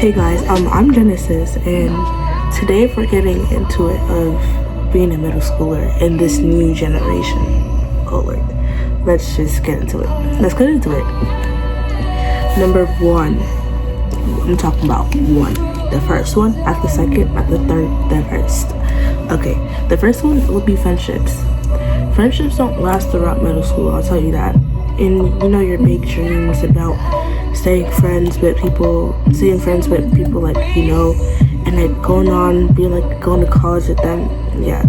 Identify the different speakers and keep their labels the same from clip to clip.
Speaker 1: Hey guys, I'm Genesis, and today we're getting into it of being a middle schooler in this new generation. Oh Lord, let's just get into it. Let's get into it. Number one, I'm talking about one. The first one, not the second, not the third, the first. Okay, the first one would be friendships. Friendships don't last throughout middle school, I'll tell you that. And you know your big dreams about staying friends with people like you know, and like going to college with them. Yeah,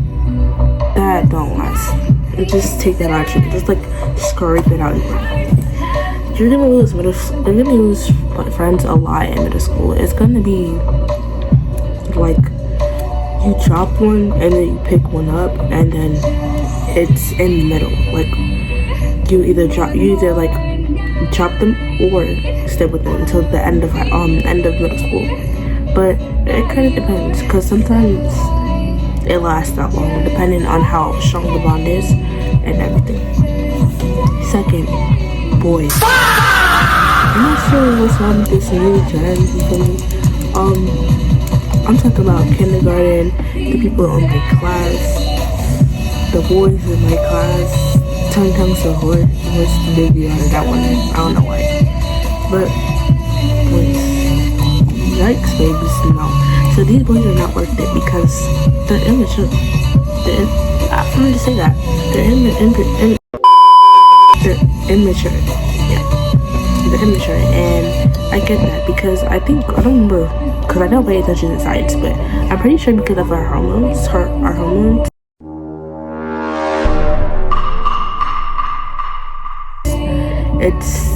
Speaker 1: that don't last. Just take that out. Just like scrape it out. You're gonna lose friends a lot in middle school. It's gonna be like you drop one and then you pick one up and then it's in the middle. Like you either drop them or stay with them until the end of middle school. But it kind of depends, because sometimes it lasts that long depending on how strong the bond is and everything. Second, boys. I'm not sure what's wrong with this new gen. I'm talking about kindergarten, the people in my class, the boys in my class. Tongues of horse was the baby on that one. I don't know why. But boys, yikes, babies, no. So these boys are not worth it because they're immature. I'm going to say that. They're immature. Yeah. They're immature, and I get that because I don't remember, because I don't pay attention to science, but I'm pretty sure because of our hormones. It's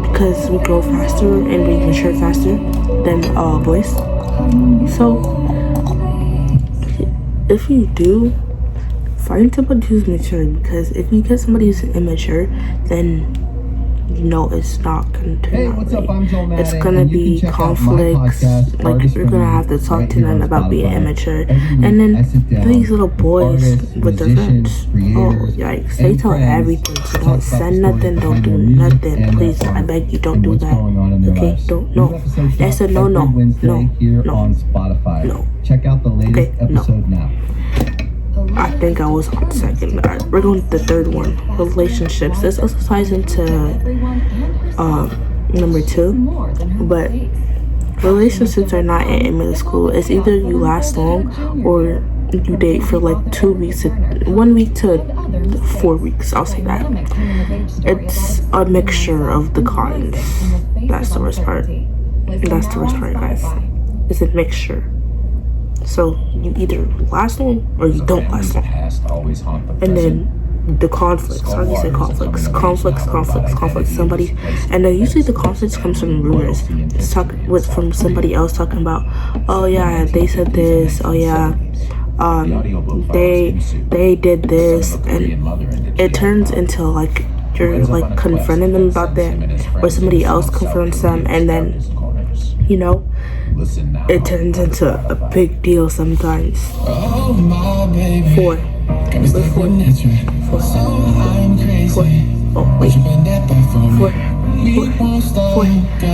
Speaker 1: because we grow faster and we mature faster than boys. So if you do, find somebody who's mature, because if you get somebody who's immature, then you know it's not gonna turn out right. It's gonna be conflicts. Like you're gonna have to talk to them about being immature, and then these little boys with their friends. Oh yikes! They tell everything. So don't send nothing. Don't do nothing. Please, I beg you, don't do that. Okay? Don't. No. That's a no.
Speaker 2: Check out the latest episode now.
Speaker 1: I think I was on second. All right, we're going to the third one, relationships. This also ties into number two, but relationships are not in middle school. It's either you last long or you date for like 1 week to 4 weeks. I'll say that. It's a mixture of the kinds. That's the worst part. Guys. It's a mixture. So you either last long or you don't last long. And then the conflicts. How do you say conflicts? Conflicts. Somebody, and then usually the conflicts comes from rumors. It's from somebody else talking about, oh yeah, they said this. Oh yeah, they did this, and it turns into like you're like confronting them about that, or somebody else confronts them, and then you know, it turns into a big deal sometimes. Four. Oh, wait. Four.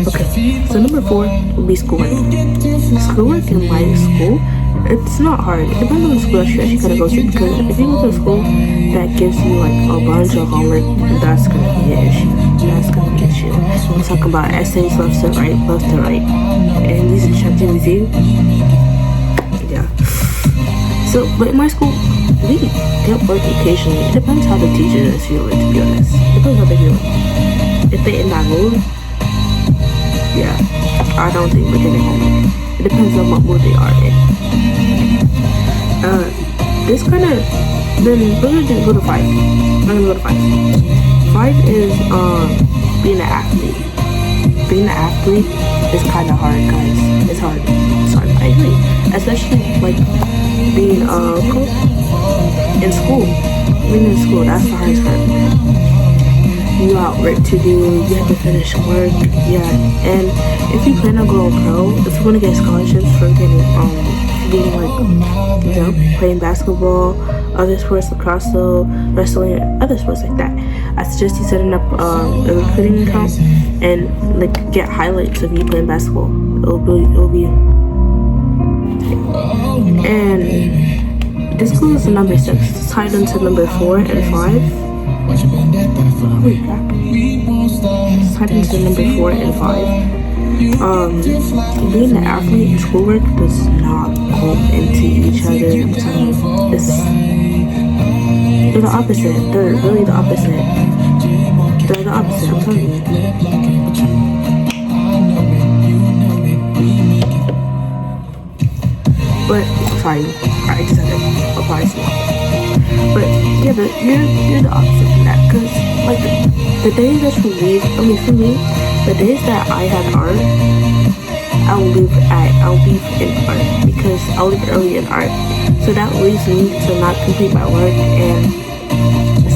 Speaker 1: Okay, so number 4 would be schoolwork. Schoolwork in my school, it's not hard. It depends on the school that you actually gotta go to, because if you go to a school that gives you like a bunch of homework, that's gonna be an issue. I'm talking about essays left to right, and these are ChatGPT. Yeah. So, but in my school, we get work occasionally. It depends how the teacher is feeling, to be honest. It depends how they feel. If they're in that mood, yeah, I don't think we're getting homework. It depends on what mood they are in. This kind of, then we're gonna go to 5. I'm gonna go to 5. 5 is being an athlete. Being an athlete is kind of hard, guys. It's hard. I agree. Especially like being in school. Being in school, that's the hardest part. You got work to do. You have to finish work. Yeah, and if you plan on going pro, if you want to get scholarships for getting being like, you know, playing basketball, other sports, lacrosse, wrestling, other sports like that. I suggest you setting up a recruiting account and like get highlights of you playing basketball. It'll be and this clue is number 6. It's tied into number 4 and 5. Holy crap. It's tied into number 4 and 5. Being an athlete and schoolwork does not go into each other. I'm telling you. They're the opposite. They're really the opposite. They're the opposite, I'm telling you. But, sorry, I just had to apply some. But yeah, you're the opposite from that, because like the days that you leave, for me, the days that I had art, I'll leave in art, because I'll leave early in art, so that leaves me to not complete my work. And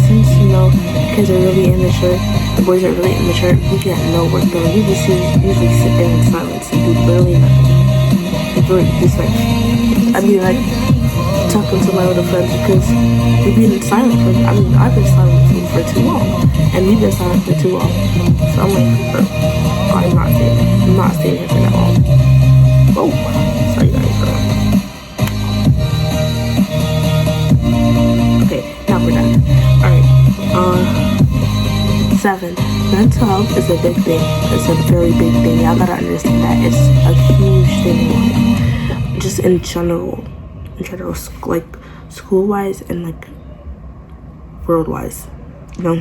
Speaker 1: since, you know, kids are really immature, the boys are really immature, we get no work done. We just usually sit there in silence and do literally nothing. Just like, like talking to my little friends, because we've been silent I've been silent for too long, and we've been silent for too long. So I'm like, bro, I'm not staying here for that long. Oh, sorry guys, bro. Okay, now we're done. Alright, 7. Mental health is a big thing. It's a very big thing. Y'all gotta understand that. It's a huge thing. Just in general, like school-wise and like world-wise, you know.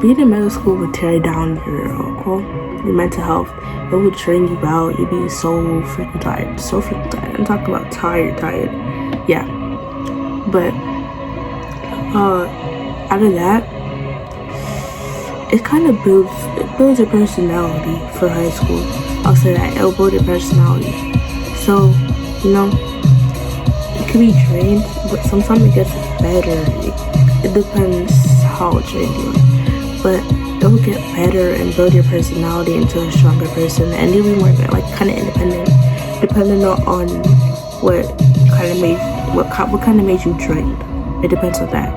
Speaker 1: Being in middle school would tear down your mental health. It would drain you out. You'd be so freaking tired. I'm talking about tired. Yeah. But out of that, it kind of builds your personality for high school. I'll say that it'll build your personality. So, you know, it can be trained, but sometimes it gets better. It depends how trained you are. But it will get better and build your personality into a stronger person, and you'll be more like kind of independent, depending on what kind of made you drained. It depends on that.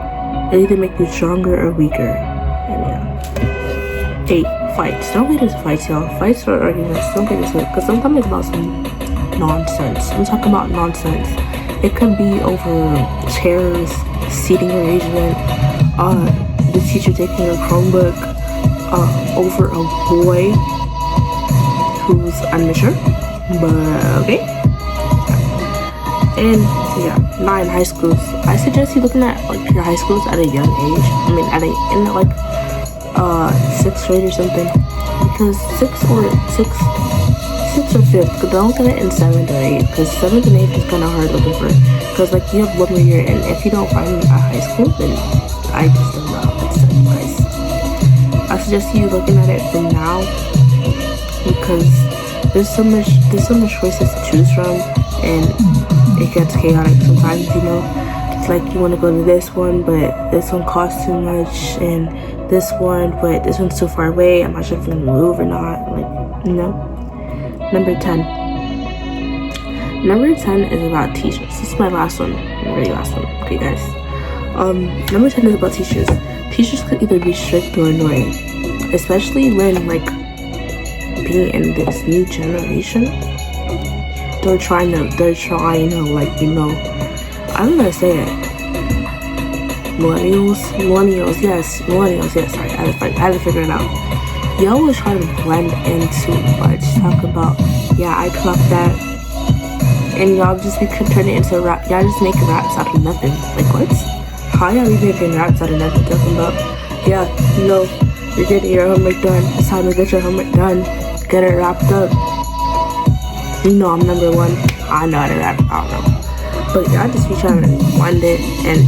Speaker 1: It either make you stronger or weaker. And yeah. 8. Fights. Don't get into fights, y'all. Fights or arguments. Don't get into it, because sometimes it's about some nonsense. I'm talking about nonsense. It could be over chairs, seating arrangement, the teacher taking a Chromebook, over a boy who's immature, but okay. And yeah, 9. High schools. I suggest you looking at like your high schools at a young age. In like 6th grade or something, because 6th or 5th. Don't get it in 7th or 8th, because 7th and 8th is kind of hard looking for. Because like you have 1 more year, and if you don't find it at high school, then I just don't know what to tell you guys. I suggest you looking at it from now, because there's so much choices to choose from, and it gets chaotic sometimes, you know. It's like you want to go to this one, but this one costs too much, and this one, but this one's too far away. I'm not sure if I'm gonna move or not. Like, you know. Number 10. Number 10 is about teachers. This is my last one, very last one. Okay, guys. Number 10 is about teachers. Teachers could either be strict or annoying, especially when like being in this new generation. They're trying to like, you know, I don't know how to say it. Millennials, yes. Sorry, I had to figure it out. Y'all was trying to blend in too much. Talk about, yeah, I clocked that, and y'all just be turning it into a rap. Y'all just making raps out of nothing. Like what? How y'all be making raps out of nothing? Talking about, yeah, you know, you're getting your homework done. It's time to get your homework done. Get it wrapped up. You know I'm number 1. I know how to rap. I don't know. But y'all just be trying to blend it, and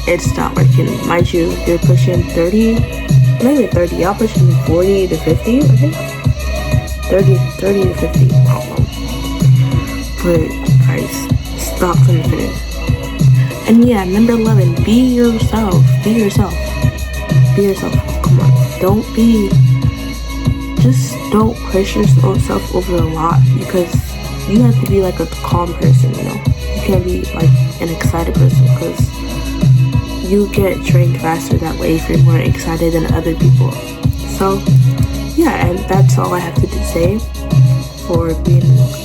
Speaker 1: it's not working. Mind you, you're pushing 30, maybe 30. Y'all pushing 40 to 50, I think. 30 to 50. I don't know. But guys, stop finishing it. And yeah, number 11, be yourself. Come on. Just don't push yourself over a lot, because you have to be like a calm person, you know. You can't be like an excited person, because you get trained faster that way if you're more excited than other people. So yeah, and that's all I have to say for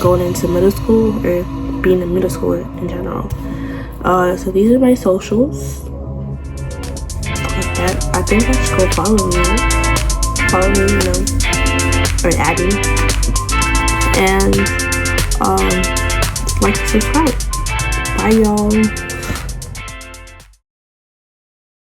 Speaker 1: going into middle school, or being a middle schooler in general. So these are my socials. Like that. I think I should go follow me, you know, or add me, and like and subscribe. Bye, y'all.